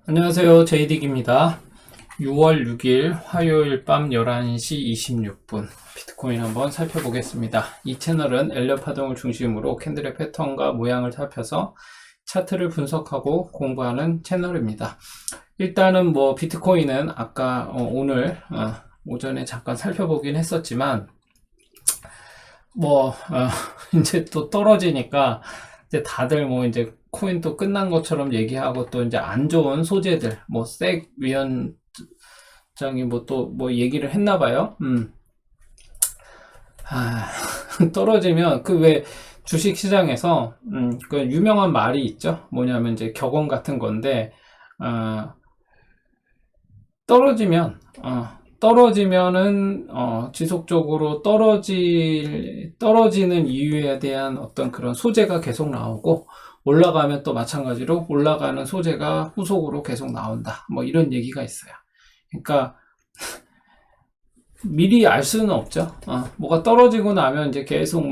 안녕하세요. 제이딕입니다. 6월 6일 화요일 밤 11시 26분 비트코인 한번 살펴보겠습니다. 이 채널은 엘리엇 파동을 중심으로 캔들의 패턴과 모양을 살펴서 차트를 분석하고 공부하는 채널입니다. 일단은 비트코인은 아까 오늘 오전에 잠깐 살펴보긴 했었지만 이제 또 떨어지니까 이제 다들 이제 코인 또 끝난 것처럼 얘기하고 또 이제 안 좋은 소재들 색 위원장이 얘기를 했나 봐요. 떨어지면 그 왜 주식 시장에서 그 유명한 말이 있죠. 뭐냐면 이제 격언 같은 건데 떨어지면은 지속적으로 떨어지는 이유에 대한 어떤 그런 소재가 계속 나오고, 올라가면 또 마찬가지로 올라가는 소재가 후속으로 계속 나온다. 이런 얘기가 있어요. 그러니까 미리 알 수는 없죠. 뭐가 떨어지고 나면 이제 계속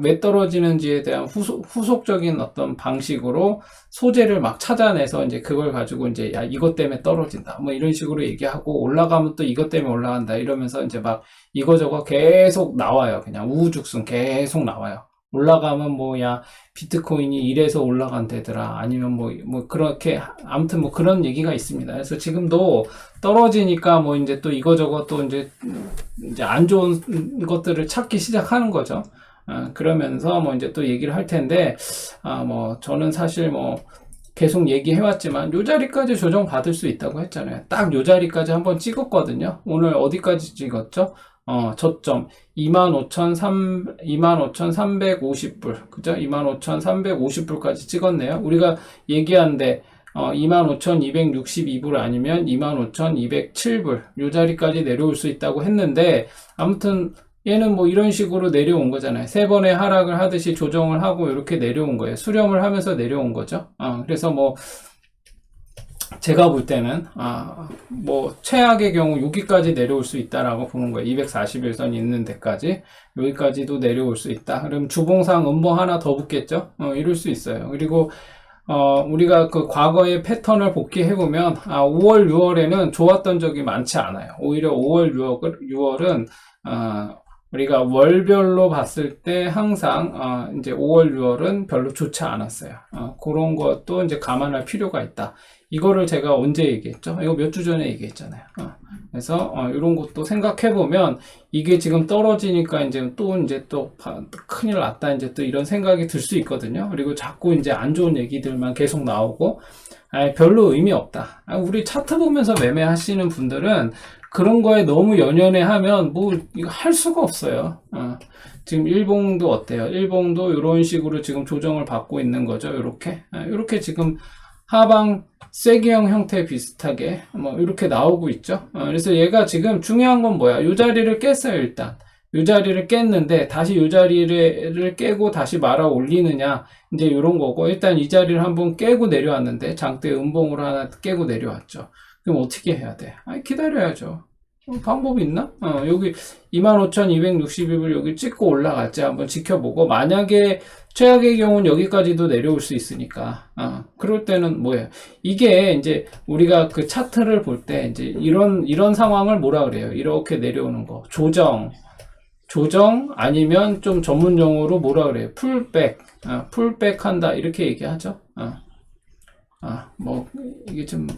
왜 떨어지는지에 대한 후속적인 어떤 방식으로 소재를 막 찾아내서 이제 그걸 가지고 이제 야, 이것 때문에 떨어진다. 이런 식으로 얘기하고, 올라가면 또 이것 때문에 올라간다. 이러면서 이제 막 이거저거 계속 나와요. 그냥 우후죽순 계속 나와요. 올라가면 야, 비트코인이 이래서 올라간대더라. 아니면 그렇게, 아무튼 그런 얘기가 있습니다. 그래서 지금도 떨어지니까 이제 또 이거저거 또 이제 안 좋은 것들을 찾기 시작하는 거죠. 그러면서 이제 또 얘기를 할 텐데, 저는 사실 계속 얘기해왔지만 요 자리까지 조정 받을 수 있다고 했잖아요. 딱 요 자리까지 한번 찍었거든요. 오늘 어디까지 찍었죠? 저점 25,350불, 그죠? 25,350불까지 찍었네요. 우리가 얘기한데 25,262불 아니면 25,207불 요 자리까지 내려올 수 있다고 했는데, 아무튼 얘는 이런 식으로 내려온 거잖아요. 세 번의 하락을 하듯이 조정을 하고 이렇게 내려온 거예요. 수렴을 하면서 내려온 거죠. 그래서 제가 볼 때는 최악의 경우 여기까지 내려올 수 있다라고 보는 거예요. 241선 있는 데까지, 여기까지도 내려올 수 있다. 그럼 주봉상 음봉 하나 더 붙겠죠. 이럴 수 있어요. 그리고 우리가 그 과거의 패턴을 복귀해보면 5월 6월에는 좋았던 적이 많지 않아요. 오히려 5월 6월은 우리가 월별로 봤을 때 항상 이제 5월 6월은 별로 좋지 않았어요. 그런 것도 이제 감안할 필요가 있다. 이거를 제가 언제 얘기했죠? 이거 몇 주 전에 얘기했잖아요. 그래서 이런 것도 생각해 보면, 이게 지금 떨어지니까 이제 또 큰일 났다, 이제 또 이런 생각이 들 수 있거든요. 그리고 자꾸 이제 안 좋은 얘기들만 계속 나오고 별로 의미 없다. 우리 차트 보면서 매매하시는 분들은 그런 거에 너무 연연해 하면 이거 할 수가 없어요. 지금 일봉도 어때요? 일봉도 이런 식으로 지금 조정을 받고 있는 거죠. 이렇게 지금 하방 쐐기형 형태 비슷하게 이렇게 나오고 있죠. 그래서 얘가 지금 중요한 건 뭐야? 이 자리를 깼어요. 일단 이 자리를 깼는데 다시 이 자리를 깨고 다시 말아 올리느냐, 이제 이런 거고, 일단 이 자리를 한번 깨고 내려왔는데 장대 음봉으로 하나 깨고 내려왔죠. 그럼 어떻게 해야 돼? 기다려야죠. 방법이 있나? 여기 25,262불 여기 찍고 올라갈지 한번 지켜보고, 만약에 최악의 경우는 여기까지도 내려올 수 있으니까, 그럴 때는 뭐예요? 이게 이제 우리가 그 차트를 볼 때 이제 이런 상황을 뭐라 그래요? 이렇게 내려오는 거. 조정 아니면 좀 전문 용어로 뭐라 그래요? 풀백 한다. 이렇게 얘기하죠. 이게 좀,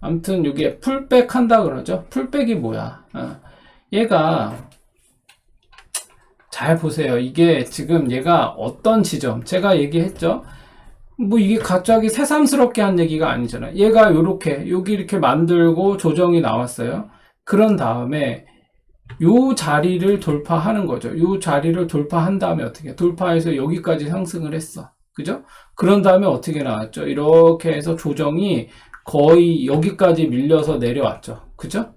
아무튼 이게 풀백 한다 그러죠. 풀백이 뭐야? 얘가 잘 보세요. 이게 지금 얘가 어떤 지점, 제가 얘기했죠. 이게 갑자기 새삼스럽게 한 얘기가 아니잖아요. 얘가 여기 이렇게 만들고 조정이 나왔어요. 그런 다음에 요 자리를 돌파하는 거죠. 요 자리를 돌파한 다음에 어떻게 돌파해서 여기까지 상승을 했어. 그죠? 그런 다음에 어떻게 나왔죠? 이렇게 해서 조정이 거의 여기까지 밀려서 내려왔죠. 그죠?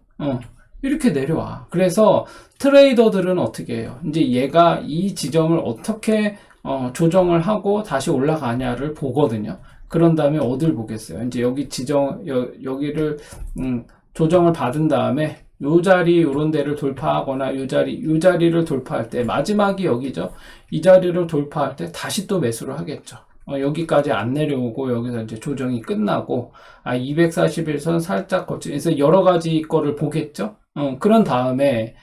이렇게 내려와. 그래서 트레이더들은 어떻게 해요? 이제 얘가 이 지점을 어떻게 조정을 하고 다시 올라가냐를 보거든요. 그런 다음에 어딜 보겠어요? 이제 여기 여기를 조정을 받은 다음에 요 자리 요런 데를 돌파하거나 요 자리를 돌파할 때, 마지막이 여기죠. 이 자리를 돌파할 때 다시 또 매수를 하겠죠. 여기까지 안 내려오고 여기서 이제 조정이 끝나고 241선 살짝 거치면서 여러 가지 거를 보겠죠. 그런 다음에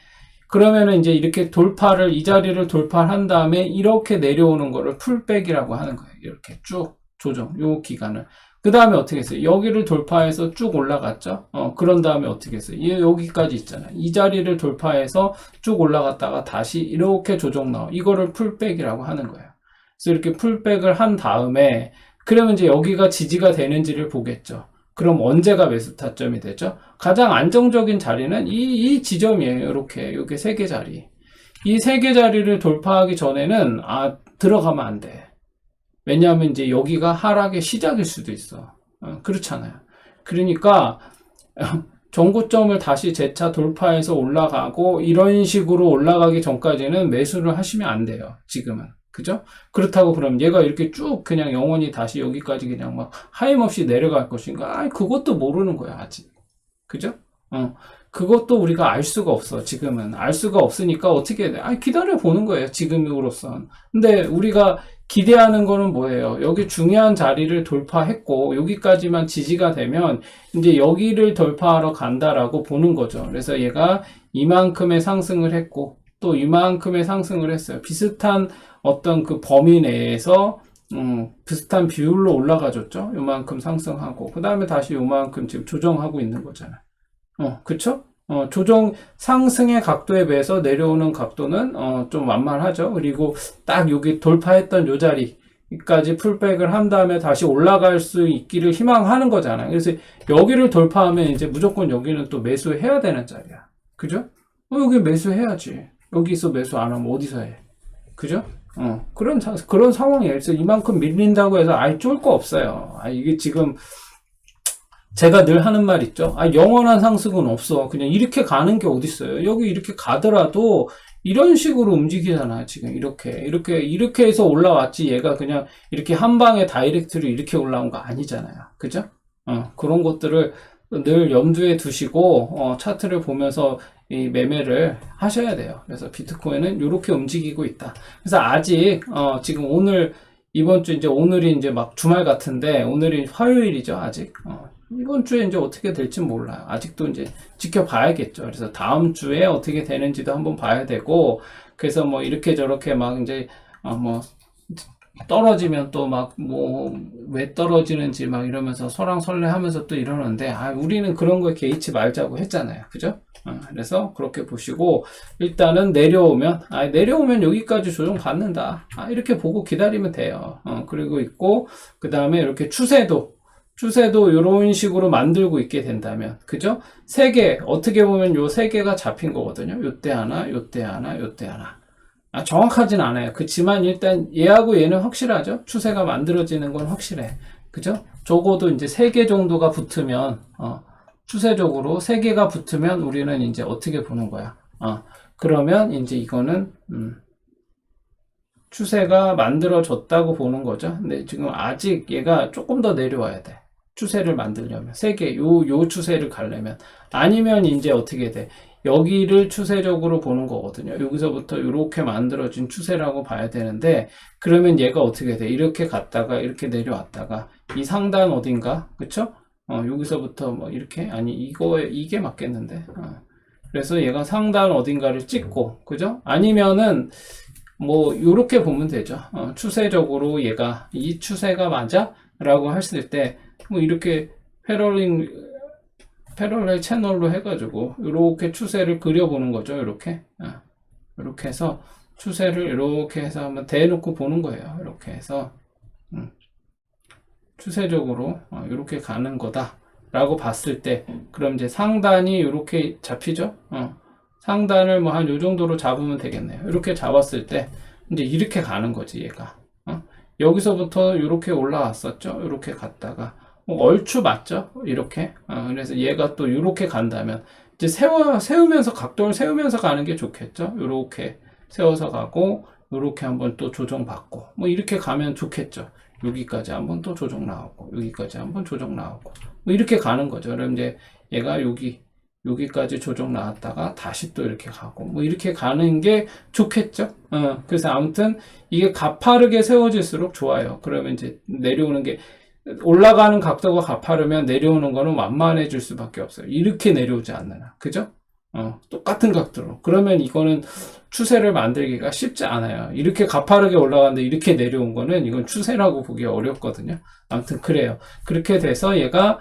그러면은 이제 이렇게 돌파를 이 자리를 돌파한 다음에 이렇게 내려오는 거를 풀백이라고 하는 거예요. 이렇게 쭉 조정 요 기간을. 그 다음에 어떻게 했어요? 여기를 돌파해서 쭉 올라갔죠. 그런 다음에 어떻게 했어요? 여기까지 있잖아요. 이 자리를 돌파해서 쭉 올라갔다가 다시 이렇게 조정 나와. 이거를 풀백이라고 하는 거예요. 그래서 이렇게 풀백을 한 다음에 그러면 이제 여기가 지지가 되는지를 보겠죠. 그럼 언제가 매수 타점이 되죠? 가장 안정적인 자리는 이 지점이에요. 이렇게 여기 세 개 자리. 이 세 개 자리를 돌파하기 전에는 들어가면 안 돼. 왜냐하면 이제 여기가 하락의 시작일 수도 있어. 그렇잖아요. 그러니까 전고점을 다시 재차 돌파해서 올라가고 이런 식으로 올라가기 전까지는 매수를 하시면 안 돼요. 지금은. 그죠? 그렇다고 그럼 얘가 이렇게 쭉 그냥 영원히 다시 여기까지 그냥 막 하염없이 내려갈 것인가? 그것도 모르는 거야, 아직. 그죠? 그것도 우리가 알 수가 없어, 지금은. 알 수가 없으니까 어떻게 해야 돼? 기다려 보는 거예요, 지금으로선. 근데 우리가 기대하는 거는 뭐예요? 여기 중요한 자리를 돌파했고, 여기까지만 지지가 되면, 이제 여기를 돌파하러 간다라고 보는 거죠. 그래서 얘가 이만큼의 상승을 했고, 또 이만큼의 상승을 했어요. 비슷한 어떤 그 범위 내에서 비슷한 비율로 올라가줬죠. 요만큼 상승하고 그 다음에 다시 요만큼 지금 조정하고 있는 거잖아요. 그쵸? 조정 상승의 각도에 비해서 내려오는 각도는 좀 완만하죠. 그리고 딱 여기 돌파했던 요 자리까지 풀백을 한 다음에 다시 올라갈 수 있기를 희망하는 거잖아요. 그래서 여기를 돌파하면 이제 무조건 여기는 또 매수해야 되는 자리야. 그죠? 여기 매수해야지. 여기서 매수 안 하면 어디서 해? 그죠? 그런 상황이에요. 그래서 이만큼 밀린다고 해서 쫄 거 없어요. 이게 지금 제가 늘 하는 말 있죠. 영원한 상승은 없어. 그냥 이렇게 가는 게 어딨어요. 여기 이렇게 가더라도 이런 식으로 움직이잖아요. 지금 이렇게 해서 올라왔지. 얘가 그냥 이렇게 한 방에 다이렉트로 이렇게 올라온 거 아니잖아요. 그죠? 그런 것들을 늘 염두에 두시고 차트를 보면서 이 매매를 하셔야 돼요. 그래서 비트코인은 이렇게 움직이고 있다. 그래서 아직 지금 이번 주 이제 오늘이 이제 막 주말 같은데 오늘이 화요일이죠. 아직 이번 주에 이제 어떻게 될지 몰라요. 아직도 이제 지켜봐야겠죠. 그래서 다음 주에 어떻게 되는지도 한번 봐야 되고, 그래서 뭐 이렇게 저렇게 막 이제 뭐 떨어지면 또 막 뭐 왜 떨어지는지 막 이러면서 설왕설래 하면서 또 이러는데 우리는 그런 거에 개의치 말자고 했잖아요. 그죠? 그래서 그렇게 보시고 일단은 내려오면 여기까지 조정 받는다. 이렇게 보고 기다리면 돼요. 그리고 있고 그 다음에 이렇게 추세도 이런 식으로 만들고 있게 된다면, 그죠? 세 개, 어떻게 보면 요 세 개가 잡힌 거거든요. 요때 하나, 요때 하나, 요때 하나. 정확하진 않아요. 그치만 일단 얘하고 얘는 확실하죠? 추세가 만들어지는 건 확실해. 그죠? 적어도 이제 3개 정도가 붙으면, 추세적으로 3개가 붙으면 우리는 이제 어떻게 보는 거야? 그러면 이제 이거는, 추세가 만들어졌다고 보는 거죠. 근데 지금 아직 얘가 조금 더 내려와야 돼. 추세를 만들려면. 3개, 요 추세를 가려면. 아니면 이제 어떻게 돼? 여기를 추세적으로 보는 거거든요. 여기서부터 이렇게 만들어진 추세라고 봐야 되는데, 그러면 얘가 어떻게 돼? 이렇게 갔다가 이렇게 내려왔다가 이 상단 어딘가, 그쵸? 여기서부터 뭐 이렇게 이게 맞겠는데. 그래서 얘가 상단 어딘가를 찍고, 그죠? 아니면은 뭐 이렇게 보면 되죠. 추세적으로 얘가 이 추세가 맞아? 라고 했을 때 뭐 이렇게 패럴렐 채널로 해가지고 이렇게 추세를 그려보는 거죠. 이렇게 해서 추세를 이렇게 해서 한번 대놓고 보는 거예요. 이렇게 해서 추세적으로 이렇게 가는 거다 라고 봤을 때, 그럼 이제 상단이 이렇게 잡히죠. 상단을 뭐 한 요 정도로 잡으면 되겠네요. 이렇게 잡았을 때 이제 이렇게 가는 거지. 얘가 여기서부터 이렇게 올라왔었죠. 이렇게 갔다가 얼추 맞죠? 이렇게. 그래서 얘가 또 이렇게 간다면 이제 세우면서 각도를 세우면서 가는 게 좋겠죠. 이렇게 세워서 가고 이렇게 한번 또 조정받고 뭐 이렇게 가면 좋겠죠. 여기까지 한번 또 조정 나오고 여기까지 한번 조정 나오고 뭐 이렇게 가는 거죠. 그럼 이제 얘가 여기 여기까지 조정 나왔다가 다시 또 이렇게 가고 뭐 이렇게 가는 게 좋겠죠. 그래서 아무튼 이게 가파르게 세워질수록 좋아요. 그러면 이제 내려오는 게 올라가는 각도가 가파르면 내려오는 거는 완만해질 수밖에 없어요. 이렇게 내려오지 않느냐. 그죠? 똑같은 각도로. 그러면 이거는 추세를 만들기가 쉽지 않아요. 이렇게 가파르게 올라가는데 이렇게 내려온 거는 이건 추세라고 보기 어렵거든요. 아무튼 그래요. 그렇게 돼서 얘가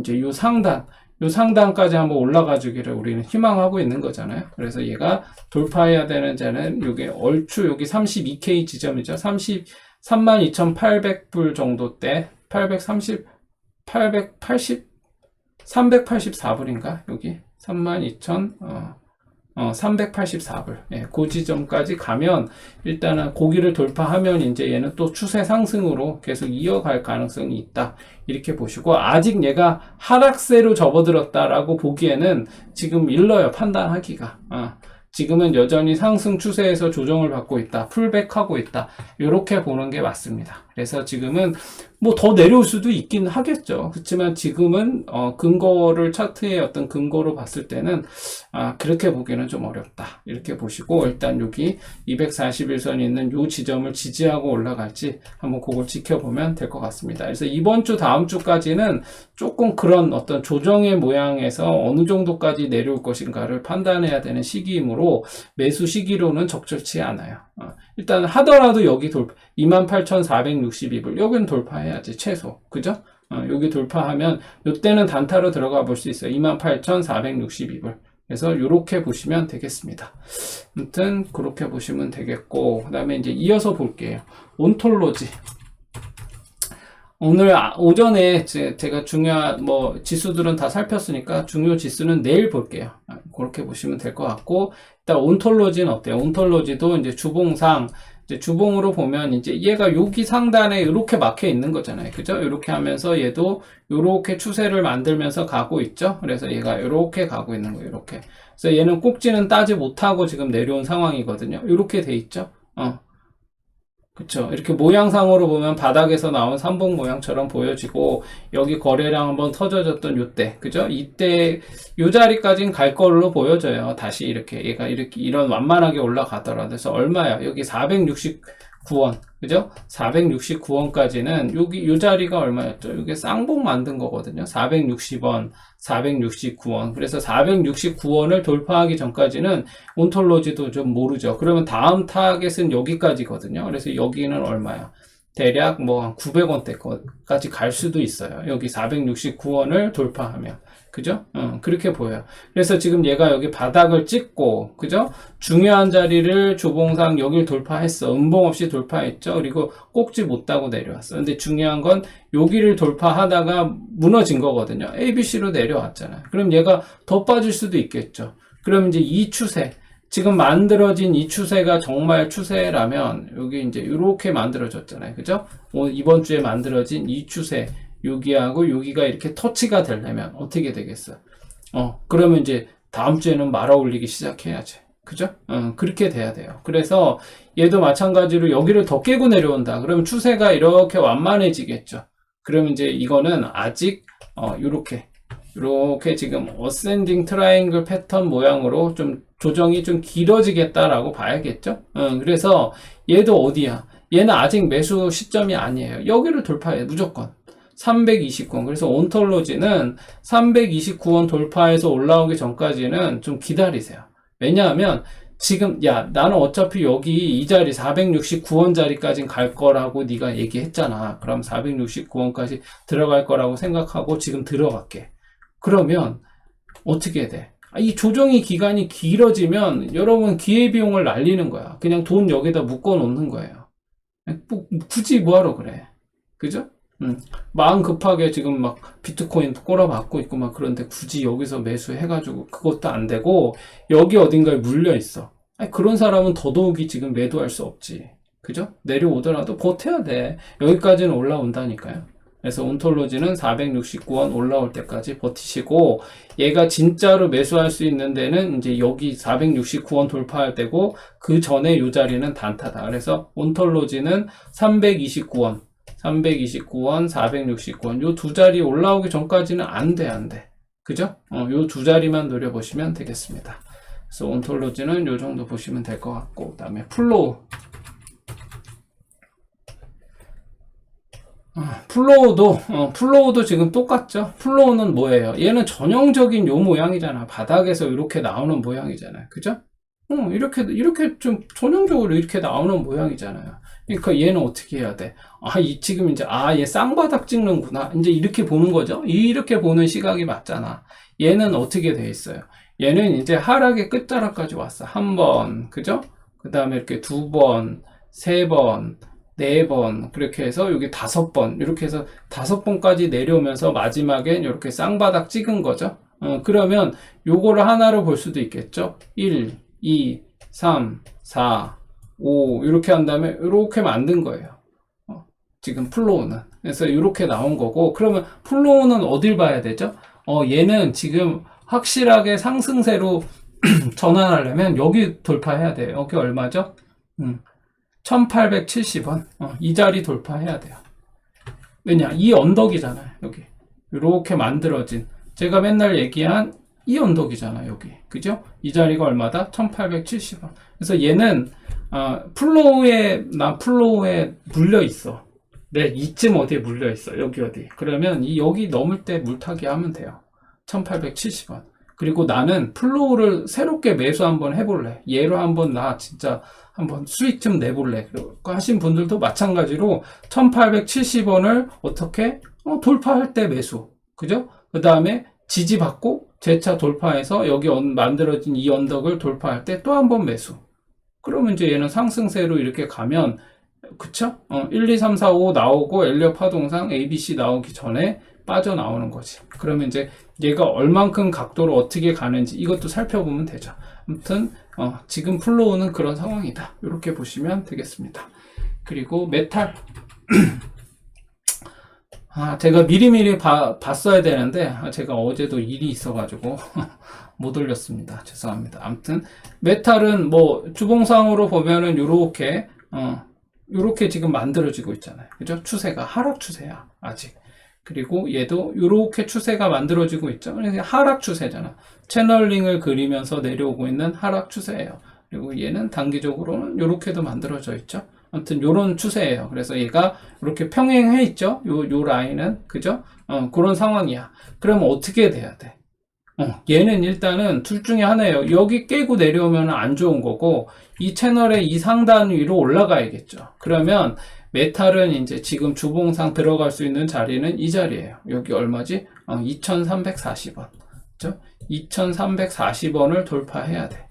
이제 요 상단까지 한번 올라가 주기를 우리는 희망하고 있는 거잖아요. 그래서 얘가 돌파해야 되는 자는 요게 얼추 여기 32K 지점이죠. 32,800불 정도 때 384불인가? 여기 384불. 예, 그 지점까지 가면 일단은 고기를 돌파하면 이제 얘는 또 추세 상승으로 계속 이어갈 가능성이 있다. 이렇게 보시고 아직 얘가 하락세로 접어들었다라고 보기에는 지금 일러요. 판단하기가. 지금은 여전히 상승 추세에서 조정을 받고 있다. 풀백하고 있다. 이렇게 보는 게 맞습니다. 그래서 지금은 뭐 더 내려올 수도 있긴 하겠죠. 그렇지만 지금은 근거를 차트의 어떤 근거로 봤을 때는 그렇게 보기는 좀 어렵다. 이렇게 보시고 일단 여기 241선이 있는 요 지점을 지지하고 올라갈지 한번 그걸 지켜보면 될 것 같습니다. 그래서 이번 주 다음 주까지는 조금 그런 어떤 조정의 모양에서 어느 정도까지 내려올 것인가를 판단해야 되는 시기이므로 매수 시기로는 적절치 않아요. 일단 하더라도 여기 28,462불 여기는 돌파해야지 최소. 그죠? 여기 돌파하면 이때는 단타로 들어가 볼 수 있어요. 28,462불. 그래서 이렇게 보시면 되겠습니다. 아무튼 그렇게 보시면 되겠고 그 다음에 이제 이어서 볼게요. 온톨로지. 오늘 오전에 제가 중요한 지수들은 다 살폈으니까 중요 지수는 내일 볼게요. 그렇게 보시면 될 것 같고 일단 온톨로지는 어때요? 온톨로지도 이제 주봉상 이제 주봉으로 보면 이제 얘가 여기 상단에 이렇게 막혀 있는 거잖아요. 그죠? 이렇게 하면서 얘도 이렇게 추세를 만들면서 가고 있죠. 그래서 얘가 이렇게 가고 있는 거예요. 이렇게. 그래서 얘는 꼭지는 따지 못하고 지금 내려온 상황이거든요. 이렇게 돼 있죠. 그쵸. 이렇게 모양상으로 보면 바닥에서 나온 삼봉 모양처럼 보여지고, 여기 거래량 한번 터져졌던 요때, 그죠? 이때, 요 자리까지는 갈 걸로 보여져요. 다시 이렇게, 얘가 이렇게, 이런 완만하게 올라가더라도. 그래서 얼마야? 여기 469원. 그죠? 469원까지는, 요 자리가 얼마였죠? 이게 쌍봉 만든 거거든요. 460원, 469원. 그래서 469원을 돌파하기 전까지는 온톨로지도 좀 모르죠. 그러면 다음 타겟은 여기까지거든요. 그래서 여기는 얼마야? 대략 한 900원대까지 갈 수도 있어요. 여기 469원을 돌파하면. 그죠? 그렇게 보여요. 그래서 지금 얘가 여기 바닥을 찍고, 그죠? 중요한 자리를 주봉상 여길 돌파했어. 음봉 없이 돌파했죠? 그리고 꼭지 못 따고 내려왔어. 근데 중요한 건 여기를 돌파하다가 무너진 거거든요. ABC로 내려왔잖아요. 그럼 얘가 더 빠질 수도 있겠죠. 그럼 이제 이 추세, 지금 만들어진 이 추세가 정말 추세라면, 여기 이제 이렇게 만들어졌잖아요. 그죠? 이번 주에 만들어진 이 추세, 여기하고 여기가 이렇게 터치가 되려면 어떻게 되겠어? 그러면 이제 다음 주에는 말아 올리기 시작해야지. 그죠? 그렇게 돼야 돼요. 그래서 얘도 마찬가지로 여기를 더 깨고 내려온다. 그러면 추세가 이렇게 완만해지겠죠. 그러면 이제 이거는 아직 요렇게 지금 어센딩 트라이앵글 패턴 모양으로 좀 조정이 좀 길어지겠다라고 봐야겠죠. 그래서 얘도 어디야? 얘는 아직 매수 시점이 아니에요. 여기를 돌파해 무조건. 329원. 그래서 온톨로지는 329원 돌파해서 올라오기 전까지는 좀 기다리세요. 왜냐하면 지금 나는 어차피 여기 이 자리 469원 자리까지 갈 거라고 네가 얘기했잖아. 그럼 469원까지 들어갈 거라고 생각하고 지금 들어갈게. 그러면 어떻게 돼? 이 조정이 기간이 길어지면 여러분 기회비용을 날리는 거야. 그냥 돈 여기다 묶어 놓는 거예요. 굳이 뭐하러 그래? 그죠? 마음 급하게 지금 막 비트코인 꼬라박고 있고 막 그런데 굳이 여기서 매수해가지고 그것도 안 되고 여기 어딘가에 물려 있어. 그런 사람은 더더욱이 지금 매도할 수 없지. 그죠? 내려오더라도 버텨야 돼. 여기까지는 올라온다니까요. 그래서 온톨로지는 469원 올라올 때까지 버티시고 얘가 진짜로 매수할 수 있는 데는 이제 여기 469원 돌파할 때고 그 전에 요 자리는 단타다. 그래서 온톨로지는 329원, 469원, 요 두 자리 올라오기 전까지는 안 돼. 그죠? 요 두 자리만 노려보시면 되겠습니다. 그래서 온톨로지는 요 정도 보시면 될 것 같고, 그 다음에 플로우도 지금 똑같죠? 플로우는 뭐예요? 얘는 전형적인 요 모양이잖아. 바닥에서 이렇게 나오는 모양이잖아요. 그죠? 이렇게 좀 전형적으로 이렇게 나오는 모양이잖아요. 그러니까 얘는 어떻게 해야 돼? 지금 이제, 얘 쌍바닥 찍는구나. 이제 이렇게 보는 거죠? 이렇게 보는 시각이 맞잖아. 얘는 어떻게 돼 있어요? 얘는 이제 하락의 끝자락까지 왔어. 한 번, 그죠? 그 다음에 이렇게 두 번, 세 번, 네 번, 그렇게 해서 여기 5번, 이렇게 해서 5번까지 내려오면서 마지막엔 이렇게 쌍바닥 찍은 거죠. 그러면 요거를 하나로 볼 수도 있겠죠. 1, 2, 3, 4, 5 이렇게 한 다음에 이렇게 만든 거예요. 지금 플로우는. 그래서 이렇게 나온 거고, 그러면 플로우는 어딜 봐야 되죠? 얘는 지금 확실하게 상승세로 전환하려면 여기 돌파해야 돼요. 여기 얼마죠? 1870원. 이 자리 돌파해야 돼요. 왜냐? 이 언덕이잖아요. 여기. 이렇게 만들어진. 제가 맨날 얘기한 이 언덕이잖아, 여기. 그죠? 이 자리가 얼마다? 1870원. 그래서 얘는, 플로우에 물려 있어. 네, 이쯤 어디에 물려 있어. 여기 어디. 그러면 여기 넘을 때 물타기 하면 돼요. 1870원. 그리고 나는 플로우를 새롭게 매수 한번 해볼래. 얘로 한번 진짜 한번 수익 좀 내볼래. 하신 분들도 마찬가지로 1870원을 어떻게? 돌파할 때 매수. 그죠? 그 다음에 지지받고 재차 돌파해서 여기 만들어진 이 언덕을 돌파할 때 또 한 번 매수. 그러면 이제 얘는 상승세로 이렇게 가면, 그쵸? 1, 2, 3, 4, 5 나오고 엘리엇 파동상 ABC 나오기 전에 빠져나오는 거지. 그러면 이제 얘가 얼만큼 각도로 어떻게 가는지 이것도 살펴보면 되죠. 아무튼 지금 플로우는 그런 상황이다. 이렇게 보시면 되겠습니다. 그리고 메탈 제가 미리미리 봤어야 되는데 제가 어제도 일이 있어가지고 못 올렸습니다. 죄송합니다. 아무튼 메탈은 뭐 주봉상으로 보면은 요렇게 지금 만들어지고 있잖아요. 그죠? 추세가 하락 추세야 아직. 그리고 얘도 요렇게 추세가 만들어지고 있죠. 그래서 하락 추세잖아. 채널링을 그리면서 내려오고 있는 하락 추세예요. 그리고 얘는 단기적으로는 요렇게도 만들어져 있죠. 아무튼 요런 추세예요. 그래서 얘가 이렇게 평행해 있죠. 요 라인은. 그죠? 그런 상황이야. 그러면 어떻게 돼야 돼? 얘는 일단은 둘 중에 하나예요. 여기 깨고 내려오면 안 좋은 거고, 이 채널의 이 상단 위로 올라가야겠죠. 그러면 메탈은 이제 지금 주봉상 들어갈 수 있는 자리는 이 자리예요. 여기 얼마지? 2340원. 그죠? 2340원을 돌파해야 돼.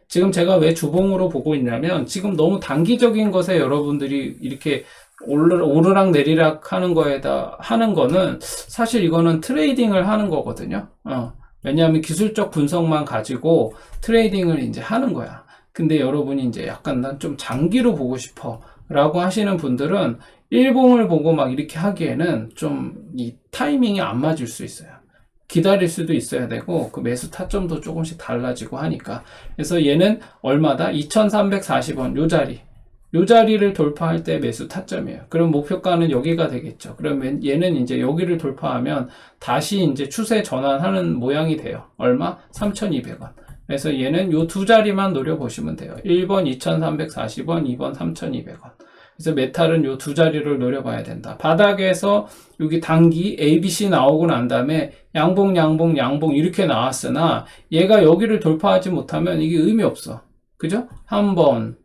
지금 제가 왜 주봉으로 보고 있냐면, 지금 너무 단기적인 것에 여러분들이 이렇게 오르락 내리락 하는 거는, 사실 이거는 트레이딩을 하는 거거든요. 왜냐하면 기술적 분석만 가지고 트레이딩을 이제 하는 거야. 근데 여러분이 이제 약간 난 좀 장기로 보고 싶어 라고 하시는 분들은 일봉을 보고 막 이렇게 하기에는 좀 이 타이밍이 안 맞을 수 있어요. 기다릴 수도 있어야 되고, 그 매수 타점도 조금씩 달라지고 하니까. 그래서 얘는 얼마다? 2340원 요 자리를 돌파할 때 매수 타점이에요. 그럼 목표가는 여기가 되겠죠. 그러면 얘는 이제 여기를 돌파하면 다시 이제 추세 전환하는 모양이 돼요. 얼마? 3200원. 그래서 얘는 요 두 자리만 노려보시면 돼요. 1번 2340원, 2번 3200원. 그래서 메탈은 요 두 자리를 노려봐야 된다. 바닥에서 여기 단기 ABC 나오고 난 다음에 양봉 이렇게 나왔으나 얘가 여기를 돌파하지 못하면 이게 의미 없어. 그죠? 한 번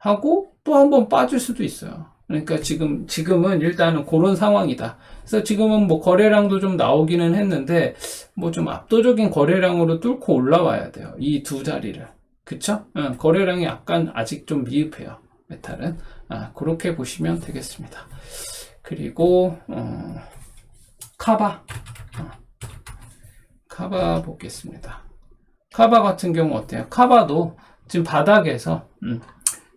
하고 또 한 번 빠질 수도 있어요. 그러니까 지금은 일단은 그런 상황이다. 그래서 지금은 뭐 거래량도 좀 나오기는 했는데 뭐 좀 압도적인 거래량으로 뚫고 올라와야 돼요. 이 두 자리를. 그쵸? 거래량이 약간 아직 좀 미흡해요. 메탈은. 그렇게 보시면 되겠습니다. 그리고 카바 보겠습니다. 카바 같은 경우 어때요? 카바도 지금 바닥에서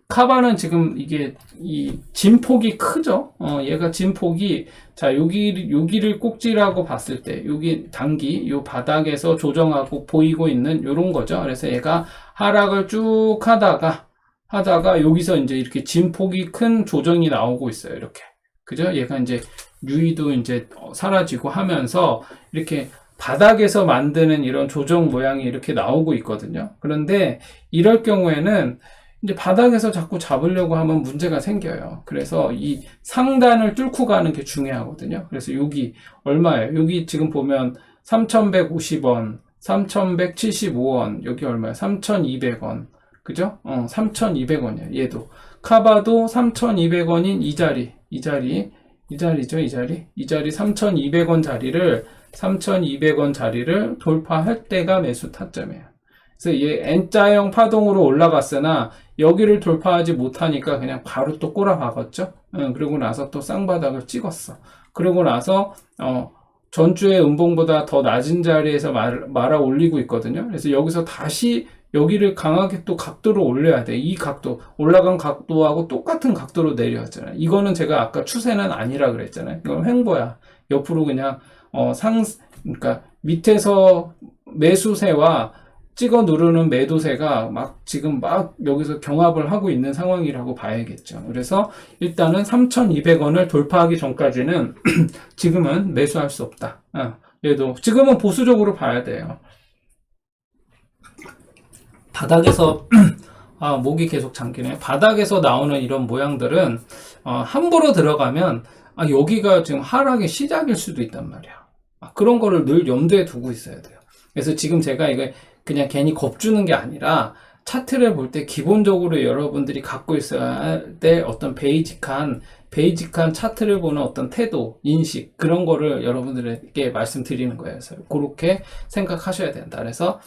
카바는 지금 이게 이 진폭이 크죠. 얘가 진폭이 자 여기를 꼭지라고 봤을 때 여기 단기 요 바닥에서 조정하고 보이고 있는 요런 거죠. 그래서 얘가 하락을 쭉 하다가 여기서 이제 이렇게 진폭이 큰 조정이 나오고 있어요. 이렇게. 그죠? 얘가 이제 유의도 이제 사라지고 하면서 이렇게 바닥에서 만드는 이런 조정 모양이 이렇게 나오고 있거든요. 그런데 이럴 경우에는 이제 바닥에서 자꾸 잡으려고 하면 문제가 생겨요. 그래서 이 상단을 뚫고 가는 게 중요하거든요. 그래서 여기 얼마예요? 여기 지금 보면 3,150원, 3,175원, 여기 얼마예요? 3,200원. 그죠? 3,200원이에요. 얘도. 카바도 3,200원인 이 자리죠, 이 자리 3,200원 자리를 3,200원 자리를 돌파할 때가 매수 타점이에요. 그래서 얘 N자형 파동으로 올라갔으나 여기를 돌파하지 못하니까 그냥 바로 또 꼬라박았죠. 그러고 나서 또 쌍바닥을 찍었어. 그러고 나서 전주의 음봉보다 더 낮은 자리에서 말아 올리고 있거든요. 그래서 여기서 다시 여기를 강하게 또 각도로 올려야 돼. 이 각도, 올라간 각도하고 똑같은 각도로 내려왔잖아요. 이거는 제가 아까 추세는 아니라 그랬잖아요. 이건 횡보야. 옆으로 그냥 그러니까 밑에서 매수세와 찍어 누르는 매도세가 지금 여기서 경합을 하고 있는 상황이라고 봐야겠죠. 그래서 일단은 3,200원을 돌파하기 전까지는 지금은 매수할 수 없다. 얘도 지금은 보수적으로 봐야 돼요. 바닥에서 목이 계속 잠기네. 바닥에서 나오는 이런 모양들은 함부로 들어가면 여기가 지금 하락의 시작일 수도 있단 말이야. 그런 거를 늘 염두에 두고 있어야 돼요. 그래서 지금 제가 이거 그냥 괜히 겁주는 게 아니라 차트를 볼 때 기본적으로 여러분들이 갖고 있어야 될 어떤 베이직한 차트를 보는 어떤 태도, 인식, 그런 거를 여러분들에게 말씀드리는 거예요. 그래서 그렇게 생각하셔야 된다. 그래서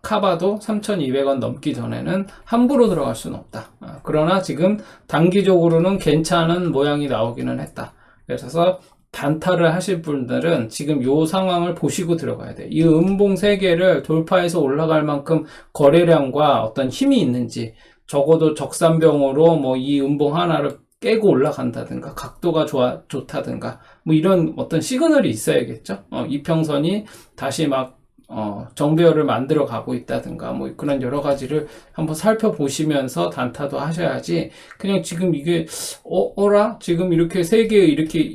카바도 3,200원 넘기 전에는 함부로 들어갈 수는 없다. 그러나 지금 단기적으로는 괜찮은 모양이 나오기는 했다. 그래서 단타를 하실 분들은 지금 요 상황을 보시고 들어가야 돼요. 이 음봉 3개를 돌파해서 올라갈 만큼 거래량과 어떤 힘이 있는지, 적어도 적산병으로 뭐 이 음봉 하나를 깨고 올라간다든가, 각도가 좋다든가, 뭐 이런 어떤 시그널이 있어야겠죠. 이평선이 다시 정배열을 만들어 가고 있다든가, 뭐 그런 여러 가지를 한번 살펴보시면서 단타도 하셔야지, 그냥 지금 이게, 지금 이렇게 3개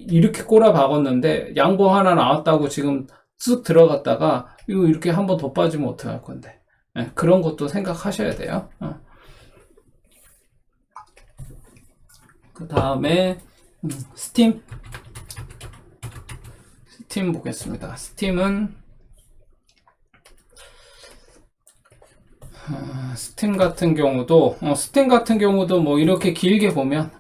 이렇게 꼬라 박았는데, 양봉 하나 나왔다고 지금 쓱 들어갔다가, 이거 이렇게 한번 더 빠지면 어떡할 건데. 그런 것도 생각하셔야 돼요. 그 다음에, 스팀 보겠습니다. 스팀 같은 경우도 뭐 이렇게 길게 보면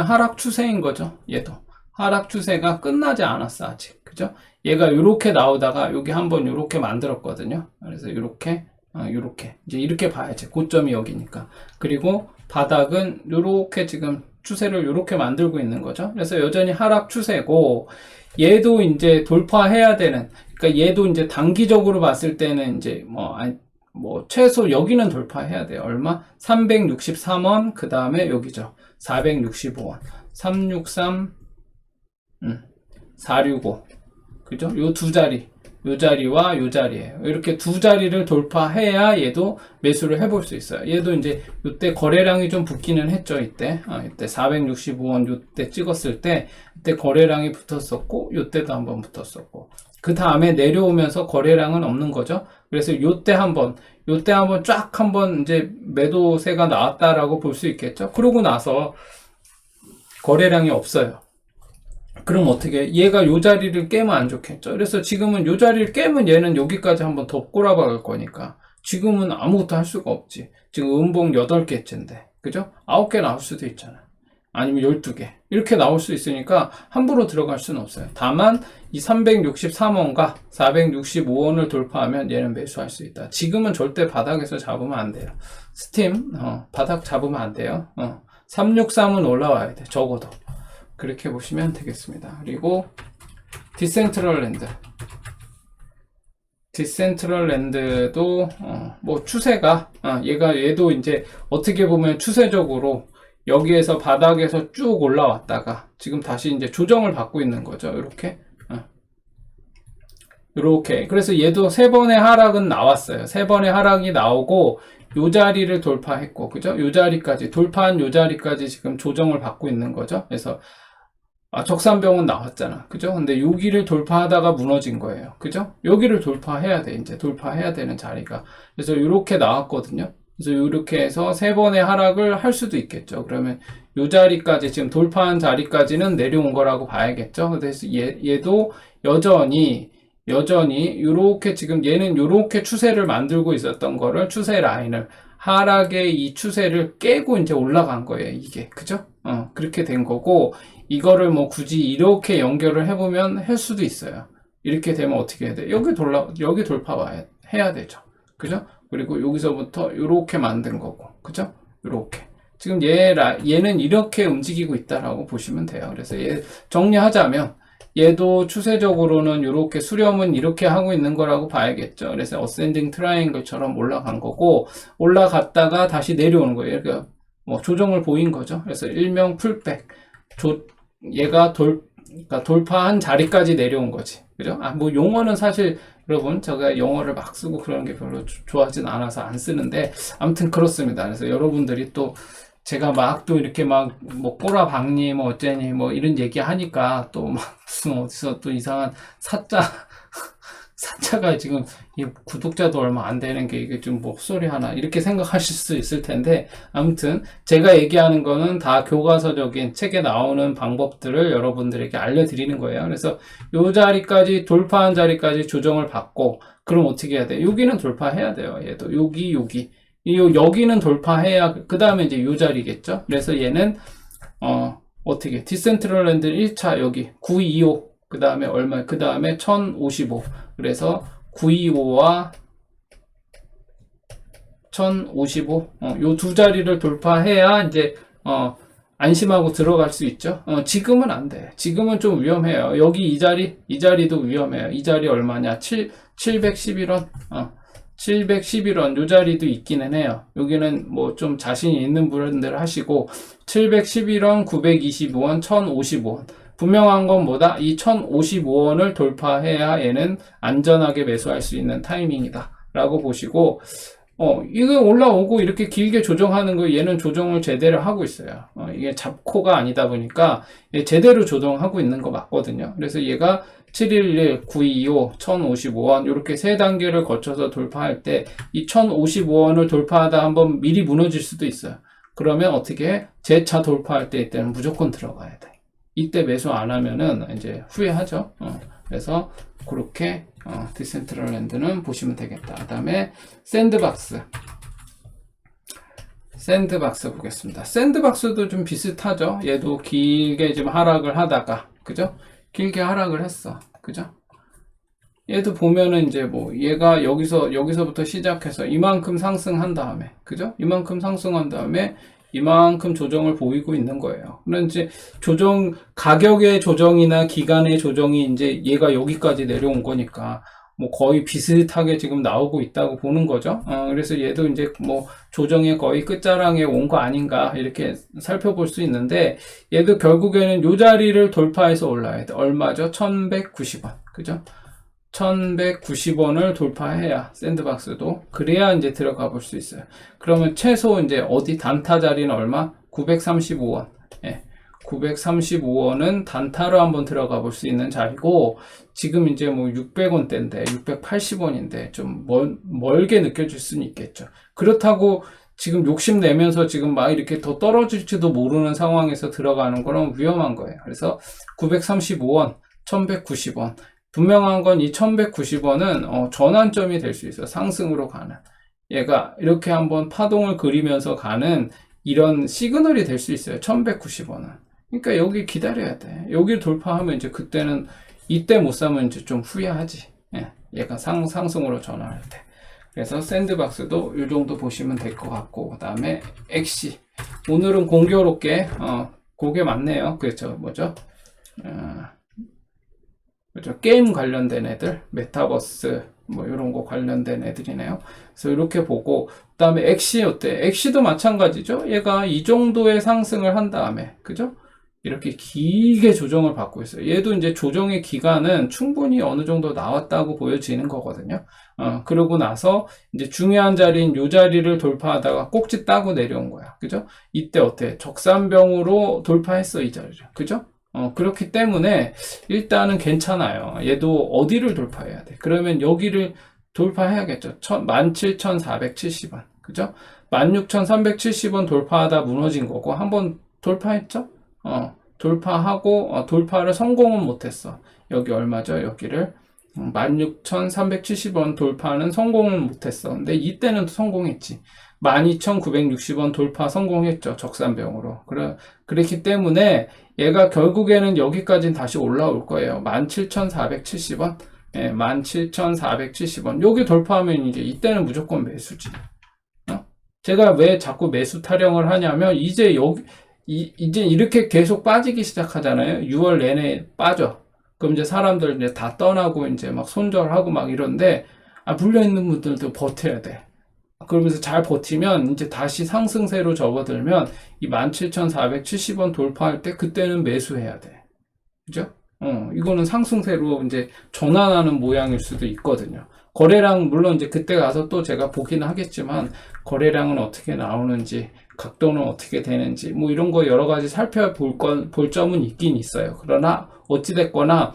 하락 추세인 거죠. 얘도 하락 추세가 끝나지 않았어 아직. 그죠? 얘가 이렇게 나오다가 여기 한번 이렇게 만들었거든요. 그래서 이렇게 이제 이렇게 봐야지. 고점이 여기니까. 그리고 바닥은 이렇게 지금 추세를 이렇게 만들고 있는 거죠. 그래서 여전히 하락 추세고, 얘도 이제 돌파해야 되는, 그러니까 얘도 이제 단기적으로 봤을 때는 이제 최소 여기는 돌파해야 돼요. 얼마? 363원, 그 다음에 여기죠. 465원. 363, 465. 그죠? 요 두 자리. 요 자리와 요 자리예요. 이렇게 두 자리를 돌파해야 얘도 매수를 해볼 수 있어요. 얘도 이제 이때 거래량이 좀 붙기는 했죠. 이때 465원 요때 찍었을 때 이때 거래량이 붙었었고, 요때도 한번 붙었었고, 그 다음에 내려오면서 거래량은 없는 거죠. 그래서 요때 한번 쫙 한번 이제 매도세가 나왔다라고 볼 수 있겠죠. 그러고 나서 거래량이 없어요. 그럼 어떻게? 얘가 요 자리를 깨면 안 좋겠죠. 그래서 지금은 요 자리를 깨면 얘는 여기까지 한번 더 꼬라박을 거니까 지금은 아무것도 할 수가 없지. 지금 음봉 8개째인데, 그죠? 9개 나올 수도 있잖아. 아니면 12개. 이렇게 나올 수 있으니까 함부로 들어갈 수는 없어요. 다만 이 363원과 465원을 돌파하면 얘는 매수할 수 있다. 지금은 절대 바닥에서 잡으면 안 돼요. 스팀 바닥 잡으면 안 돼요. 363은 올라와야 돼. 적어도. 그렇게 보시면 되겠습니다. 그리고 디센트럴랜드도 뭐 추세가 얘도 이제 어떻게 보면 추세적으로 여기에서 바닥에서 쭉 올라왔다가 지금 다시 이제 조정을 받고 있는 거죠. 이렇게. 그래서 얘도 3번의 하락은 나왔어요. 3번의 하락이 나오고 요 자리를 돌파했고, 그죠? 요 자리까지 돌파한 요 자리까지 지금 조정을 받고 있는 거죠. 그래서 적산병은 나왔잖아. 그죠? 근데 여기를 돌파하다가 무너진 거예요. 그죠? 여기를 돌파해야 돼. 이제 돌파해야 되는 자리가. 그래서 이렇게 나왔거든요. 그래서 이렇게 해서 세 번의 하락을 할 수도 있겠죠. 그러면 이 자리까지 지금 돌파한 자리까지는 내려온 거라고 봐야겠죠. 그래서 얘도 여전히 이렇게 지금 얘는 이렇게 추세를 만들고 있었던 거를 추세 라인을 하락의 이 추세를 깨고 이제 올라간 거예요. 이게 그죠? 그렇게 된 거고 이거를 뭐 굳이 이렇게 연결을 해보면 할 수도 있어요. 이렇게 되면 어떻게 해야 돼? 여기 돌파 해야 되죠. 그죠? 그리고 여기서부터 이렇게 만든 거고, 그죠? 이렇게. 지금 얘는 이렇게 움직이고 있다라고 보시면 돼요. 그래서 얘 정리하자면 얘도 추세적으로는 이렇게 수렴은 이렇게 하고 있는 거라고 봐야겠죠. 그래서 어센딩 트라이앵글처럼 올라간 거고 올라갔다가 다시 내려오는 거예요. 그러니까 뭐 조정을 보인 거죠. 그래서 일명 풀백. 얘가 그러니까 돌파한 자리까지 내려온 거지. 그죠? 뭐 용어는 사실 여러분 제가 영어를 막 쓰고 그런 게 별로 좋아하진 않아서 안 쓰는데 아무튼 그렇습니다. 그래서 여러분들이 또 제가 막 또 이렇게 막 뭐 꼬라박니 뭐 어쩌니 뭐 이런 얘기 하니까 또 막 무슨 어디서 또 이상한 사자가 지금 이 구독자도 얼마 안 되는 게 이게 좀 뭐 헛소리 하나 이렇게 생각하실 수 있을 텐데 아무튼 제가 얘기하는 거는 다 교과서적인 책에 나오는 방법들을 여러분들에게 알려드리는 거예요. 그래서 요 자리까지 돌파한 자리까지 조정을 받고 그럼 어떻게 해야 돼? 여기는 돌파해야 돼요. 얘도 여기는 돌파해야 그 다음에 이제 요 자리겠죠. 그래서 얘는 어떻게 디센트럴랜드 1차 여기 925 그 다음에 얼마? 그 다음에 1055 그래서 925와 1055 요 두 자리를 돌파해야 이제 안심하고 들어갈 수 있죠. 지금은 안 돼. 지금은 좀 위험해요. 여기 이 자리도 위험해요. 이 자리 얼마냐? 711원. 711원 요 자리도 있기는 해요. 여기는 뭐 좀 자신이 있는 분들 하시고 711원, 925원, 1055원. 분명한 건 뭐다? 이 1055원을 돌파해야 얘는 안전하게 매수할 수 있는 타이밍이다. 라고 보시고, 이거 올라오고 이렇게 길게 조정하는 거 얘는 조정을 제대로 하고 있어요. 이게 잡코가 아니다 보니까 제대로 조정하고 있는 거 맞거든요. 그래서 얘가 711, 925, 1055원 이렇게 세 단계를 거쳐서 돌파할 때 이 1055원을 돌파하다 한번 미리 무너질 수도 있어요. 그러면 어떻게 해? 재차 돌파할 때 이때는 무조건 들어가야 돼. 이때 매수 안 하면은 이제 후회하죠. 그래서 그렇게 디센트럴랜드는 보시면 되겠다. 그 다음에 샌드박스 보겠습니다. 샌드박스도 좀 비슷하죠. 얘도 길게 좀 하락을 하다가 그죠? 길게 하락을 했어. 그죠? 얘도 보면은 이제 뭐 얘가 여기서부터 시작해서 이만큼 상승한 다음에 그죠? 이만큼 상승한 다음에 이만큼 조정을 보이고 있는 거예요. 그럼 이제 가격의 조정이나 기간의 조정이 이제 얘가 여기까지 내려온 거니까 뭐 거의 비슷하게 지금 나오고 있다고 보는 거죠. 그래서 얘도 이제 뭐 조정의 거의 끝자락에 온 거 아닌가 이렇게 살펴볼 수 있는데 얘도 결국에는 요 자리를 돌파해서 올라야 돼. 얼마죠? 1190원. 그죠? 1190원을 돌파해야 샌드박스도 그래야 이제 들어가 볼 수 있어요. 그러면 최소 이제 어디 단타 자리는 얼마? 935원. 예. 935원은 단타로 한번 들어가 볼 수 있는 자리고 지금 이제 뭐 600원대인데 680원인데 좀 멀게 느껴질 수는 있겠죠. 그렇다고 지금 욕심내면서 지금 막 이렇게 더 떨어질지도 모르는 상황에서 들어가는 거는 위험한 거예요. 그래서 935원, 1190원 분명한 건 이 1190원은 전환점이 될 수 있어요. 상승으로 가는. 얘가 이렇게 한번 파동을 그리면서 가는 이런 시그널이 될 수 있어요. 1190원은. 그러니까 여기 기다려야 돼. 여기를 돌파하면 이제 그때는 이때 못 사면 이제 좀 후회하지. 예, 얘가 상승으로 전환할 때. 그래서 샌드박스도 이 정도 보시면 될 것 같고 그 다음에 엑시. 오늘은 공교롭게 그게 맞네요. 그렇죠. 뭐죠? 그죠? 게임 관련된 애들, 메타버스, 뭐, 이런 거 관련된 애들이네요. 그래서 이렇게 보고, 그 다음에 엑시 어때? 엑시도 마찬가지죠? 얘가 이 정도의 상승을 한 다음에, 그죠? 이렇게 길게 조정을 받고 있어요. 얘도 이제 조정의 기간은 충분히 어느 정도 나왔다고 보여지는 거거든요. 그러고 나서 이제 중요한 자리인 요 자리를 돌파하다가 꼭지 따고 내려온 거야. 그죠? 이때 어때? 적산병으로 돌파했어, 이 자리를. 그죠? 그렇기 때문에 일단은 괜찮아요. 얘도 어디를 돌파해야 돼? 그러면 여기를 돌파해야겠죠. 17,470원. 그죠? 16,370원 돌파하다 무너진 거고, 한번 돌파했죠? 돌파하고, 돌파를 성공은 못했어. 여기 얼마죠? 여기를. 16,370원 돌파는 성공은 못했어. 근데 이때는 성공했지. 12,960원 돌파 성공했죠. 적산병으로. 그렇기 때문에 얘가 결국에는 여기까지는 다시 올라올 거예요. 17,470원. 예, 17,470원. 여기 돌파하면 이제 이때는 무조건 매수지. 제가 왜 자꾸 매수 타령을 하냐면 이제 이렇게 계속 빠지기 시작하잖아요. 6월 내내 빠져. 그럼 이제 사람들 이제 다 떠나고 이제 막 손절하고 막 이런데, 물려 있는 분들도 버텨야 돼. 그러면서 잘 버티면 이제 다시 상승세로 접어들면 이 17,470원 돌파할 때 그때는 매수해야 돼. 그죠? 이거는 상승세로 이제 전환하는 모양일 수도 있거든요. 거래량, 물론 이제 그때 가서 또 제가 보기는 하겠지만, 거래량은 어떻게 나오는지, 각도는 어떻게 되는지, 뭐 이런 거 여러 가지 볼 점은 있긴 있어요. 그러나, 어찌됐거나,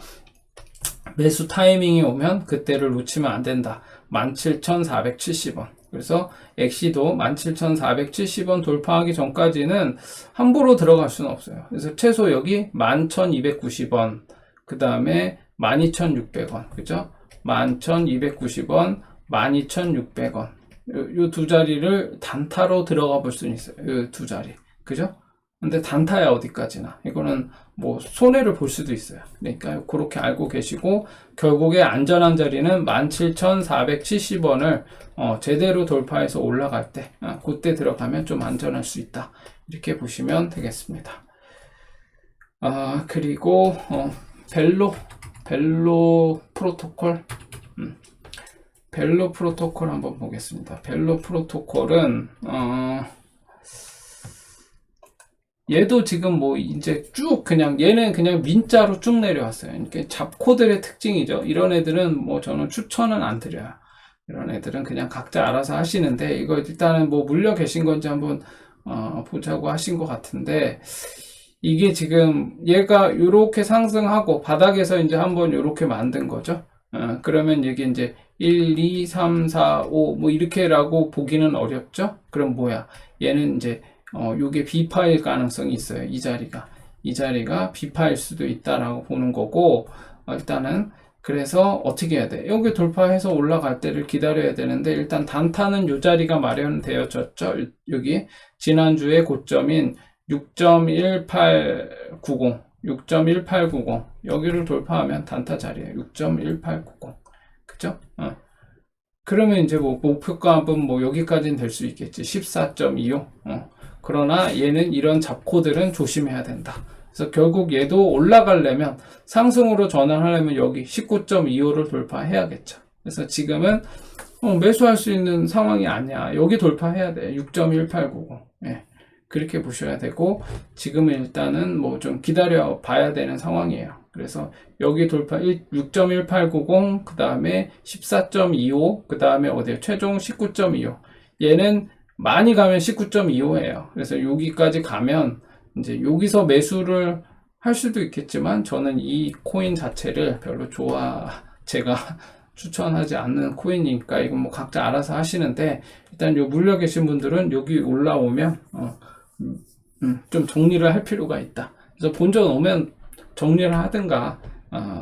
매수 타이밍이 오면 그때를 놓치면 안 된다. 17,470원. 그래서 엑시도 17,470원 돌파하기 전까지는 함부로 들어갈 수는 없어요. 그래서 최소 여기 11,290원, 그 다음에 12,600원, 그죠? 11,290원, 12,600원. 요 두 자리를 단타로 들어가 볼 수는 있어요. 요 두 자리. 그죠? 근데 단타야 어디까지나. 이거는 뭐 손해를 볼 수도 있어요. 그러니까 그렇게 알고 계시고, 결국에 안전한 자리는 17,470원을 제대로 돌파해서 올라갈 때, 그때 들어가면 좀 안전할 수 있다. 이렇게 보시면 되겠습니다. 그리고 벨로 프로토콜. 벨로 프로토콜 한번 보겠습니다. 벨로 프로토콜은 얘도 지금 뭐 이제 쭉 그냥 얘는 그냥 민자로 쭉 내려왔어요. 그러니까 잡코들의 특징이죠. 이런 애들은 뭐 저는 추천은 안 드려요. 이런 애들은 그냥 각자 알아서 하시는데, 이거 일단은 뭐 물려 계신 건지 한번 보자고 하신 것 같은데, 이게 지금 얘가 이렇게 상승하고 바닥에서 이제 한번 이렇게 만든 거죠. 그러면 이게 이제 1, 2, 3, 4, 5 뭐 이렇게라고 보기는 어렵죠. 그럼 뭐야? 얘는 이제 요게 B파일 가능성이 있어요. 이 자리가 B파일 수도 있다라고 보는 거고, 일단은 그래서 어떻게 해야 돼? 여기 돌파해서 올라갈 때를 기다려야 되는데, 일단 단타는 요 자리가 마련되어졌죠. 여기 지난주에 고점인 6.1890 여기를 돌파하면 단타 자리에요. 6.1890 그죠? 그러면 이제 뭐 목표값은 뭐 여기까지는 될 수 있겠지. 14.25 그러나 얘는 이런 잡코들은 조심해야 된다. 그래서 결국 얘도 올라가려면, 상승으로 전환하려면 여기 19.25를 돌파해야겠죠. 그래서 지금은 매수할 수 있는 상황이 아니야. 여기 돌파해야 돼. 6.1890 예. 그렇게 보셔야 되고, 지금은 일단은 뭐 좀 기다려 봐야 되는 상황이에요. 그래서 여기 돌파 6.1890, 그 다음에 14.25, 그 다음에 어디에 최종 19.25. 얘는 많이 가면 19.25예요. 그래서 여기까지 가면 이제 여기서 매수를 할 수도 있겠지만, 저는 이 코인 자체를 별로 제가 추천하지 않는 코인이니까 이건 뭐 각자 알아서 하시는데, 일단 요 물려 계신 분들은 여기 올라오면 좀 정리를 할 필요가 있다. 그래서 본전 오면 정리를 하든가,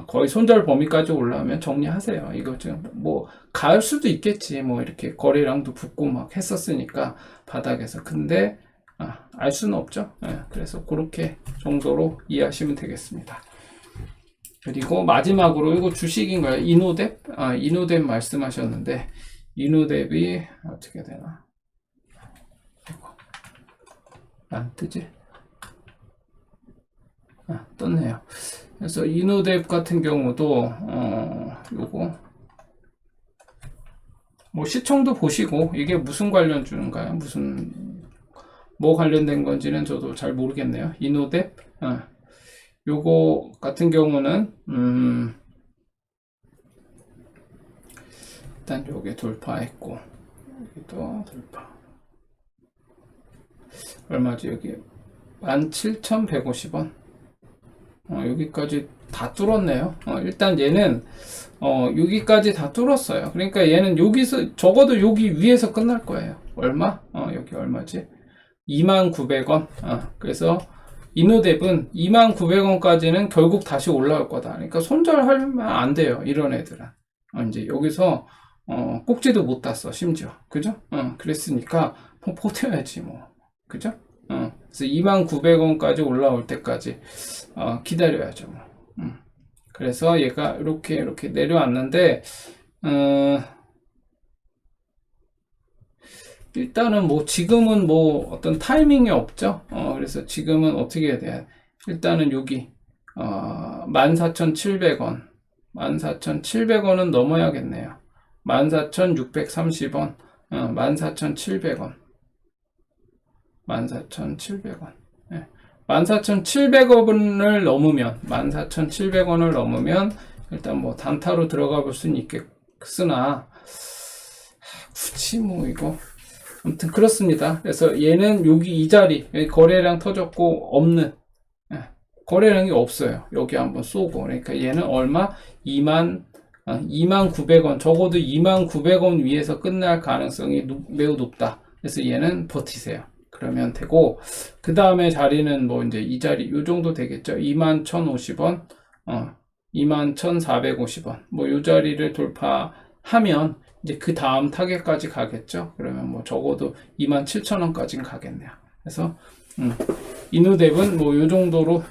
거의 손절 범위까지 올라오면 정리하세요. 이거 지금 뭐 갈 수도 있겠지. 뭐 이렇게 거래량도 붙고 막 했었으니까 바닥에서. 근데 알 수는 없죠. 그래서 그렇게 정도로 이해하시면 되겠습니다. 그리고 마지막으로 이거 주식인가요? 이노뎁? 이노뎁 말씀하셨는데, 이노뎁이 어떻게 되나? 안 뜨지? 떴네요. 그래서 이노뎁 같은 경우도 요거 뭐 시청도 보시고, 이게 무슨 관련 주는가요? 뭐 관련된 건지는 저도 잘 모르겠네요. 이노뎁 요거 같은 경우는 일단 요게 돌파했고, 여기도 돌파. 얼마지? 여기 17,150원 여기까지 다 뚫었네요. 일단 얘는 여기까지 다 뚫었어요. 그러니까 얘는 여기서 적어도 여기 위에서 끝날 거예요. 얼마? 여기 얼마지? 29,000원. 그래서 이노뎁은 29,000원까지는 결국 다시 올라올 거다. 그러니까 손절하면 안 돼요. 이런 애들은. 이제 여기서 꼭지도 못 땄어. 심지어. 그죠? 그랬으니까 버텨야지 뭐. 그죠? 그래서 29,000원까지 올라올 때까지 기다려야죠. 뭐. 그래서 얘가 이렇게 내려왔는데 일단은 뭐 지금은 뭐 어떤 타이밍이 없죠. 그래서 지금은 어떻게 해야 돼? 일단은 여기 14,700원 14,700원은 넘어야겠네요. 14,630원 14,700원 14,700원 14,700원을 넘으면 14,700원을 넘으면 일단 뭐 단타로 들어가 볼 수는 있겠으나 굳이 뭐 이거 아무튼 그렇습니다. 그래서 얘는 여기 이 자리 여기 거래량 터졌고 없는 거래량이 없어요. 여기 한번 쏘고 그러니까 얘는 얼마? 29,000원 적어도 29,000원 위에서 끝날 가능성이 매우 높다. 그래서 얘는 버티세요. 그러면 되고 그 다음에 자리는 뭐 이제 이 자리 요 정도 되겠죠. 21,050원 21,450원 뭐 요 자리를 돌파하면 이제 그 다음 타겟까지 가겠죠. 그러면 뭐 적어도 27,000원까지는 가겠네요. 그래서 이노뎁은 뭐 요 정도로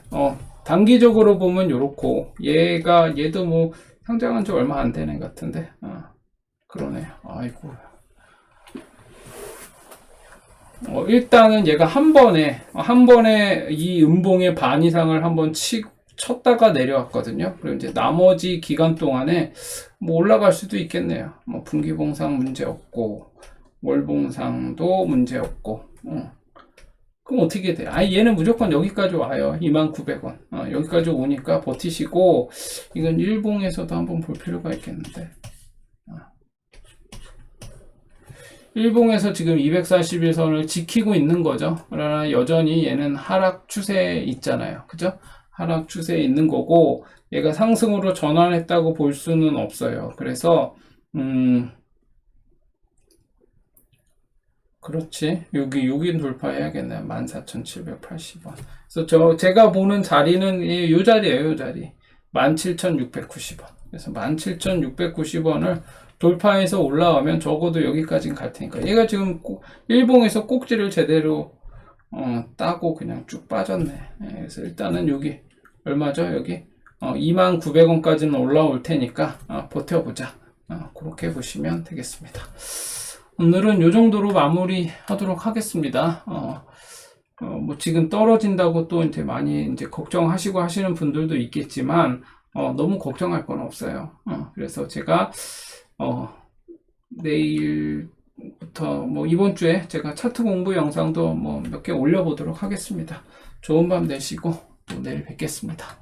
단기적으로 보면 요렇고 얘도 뭐 상장한 지 얼마 안 되는 것 같은데 그러네요. 아이고 일단은 얘가 한 번에 이 음봉의 반 이상을 한번 쳤다가 내려왔거든요. 그리고 이제 나머지 기간 동안에 뭐 올라갈 수도 있겠네요. 뭐 분기봉상 문제 없고 월봉상도 문제 없고 그럼 어떻게 돼? 얘는 무조건 여기까지 와요. 29,000원 여기까지 오니까 버티시고 이건 일봉에서도 한번 볼 필요가 있겠는데 일봉에서 지금 241선을 지키고 있는 거죠. 그러나 여전히 얘는 하락 추세에 있잖아요. 그죠? 하락 추세에 있는 거고 얘가 상승으로 전환했다고 볼 수는 없어요. 그래서 그렇지. 여기 돌파해야겠네. 14,780원. 그래서 제가 보는 자리는 이 자리예요. 이 자리. 17,690원. 그래서 17,690원을 돌파해서 올라오면 적어도 여기까지는 갈 테니까 얘가 지금 일봉에서 꼭지를 제대로 따고 그냥 쭉 빠졌네. 그래서 일단은 여기 얼마죠? 여기 29,000원까지는 올라올 테니까 버텨보자. 그렇게 보시면 되겠습니다. 오늘은 요 정도로 마무리 하도록 하겠습니다. 뭐 지금 떨어진다고 또 이제 많이 이제 걱정하시고 하시는 분들도 있겠지만 너무 걱정할 건 없어요. 그래서 제가 내일부터 뭐 이번 주에 제가 차트 공부 영상도 뭐 몇 개 올려보도록 하겠습니다. 좋은 밤 되시고 또 내일 뵙겠습니다.